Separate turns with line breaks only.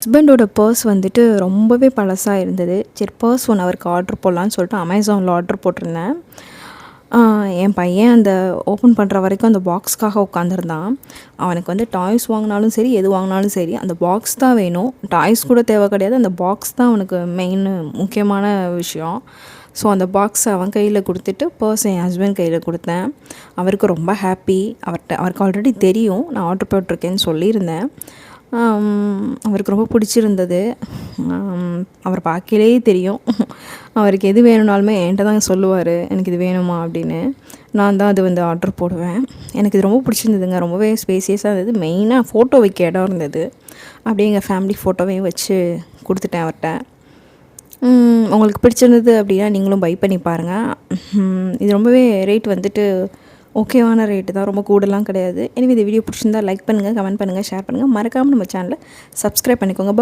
ஹஸ்பண்டோட பர்ஸ் வந்துட்டு ரொம்பவே பழசா இருந்தது. சரி பர்ஸ் ஒன்று அவருக்கு ஆர்டர் போடலான்னு சொல்லிட்டு அமேசானில் ஆர்டர் போட்டிருந்தேன். என் பையன் அந்த ஓப்பன் பண்ணுற வரைக்கும் அந்த பாக்ஸ்க்காக உட்காந்துருந்தான். அவனுக்கு வந்து டாய்ஸ் வாங்கினாலும் சரி, எது வாங்கினாலும் சரி, அந்த பாக்ஸ் தான் வேணும். டாய்ஸ் கூட தேவை கிடையாது. அந்த பாக்ஸ் தான் அவனுக்கு மெயின் முக்கியமான விஷயம். ஸோ அந்த பாக்ஸை அவன் கையில் கொடுத்துட்டு பர்ஸ் என் ஹஸ்பண்ட் கையில் கொடுத்தேன். அவருக்கு ரொம்ப ஹாப்பி. அவருக்கு ஆல்ரெடி தெரியும் நான் ஆர்டர் போட்டிருக்கேன்னு சொல்லியிருந்தேன். அவருக்கு ரொம்ப பிடிச்சிருந்தது. அவர் பார்க்கலே தெரியும். அவருக்கு எது வேணும்னாலுமே என்கிட்ட தான் சொல்லுவார், எனக்கு இது வேணுமா அப்படின்னு. நான் தான் அது வந்து ஆர்டர் போடுவேன். எனக்கு இது ரொம்ப பிடிச்சிருந்ததுங்க. ரொம்பவே ஸ்பேசியஸாக இருந்தது. மெயினாக ஃபோட்டோ வைக்க இடம் இருந்தது. அப்படியே எங்கள் ஃபேமிலி ஃபோட்டோவையும் வச்சு கொடுத்துட்டேன் அவர்கிட்ட. உங்களுக்கு பிடிச்சிருந்தது அப்படின்னா நீங்களும் பை பண்ணி பாருங்கள். இது ரொம்பவே ரேட் வந்துட்டு ஓகேவான ரேட்டு தான், ரொம்ப கூடலாம் கிடையாது. எனவே இந்த வீடியோ பிடிச்சிருந்தா லைக் பண்ணுங்கள், கமெண்ட் பண்ணுங்கள், ஷேர் பண்ணுங்கள். மறக்காமல் நம்ம சேனலை சப்ஸ்கிரைப் பண்ணிக்கோங்க.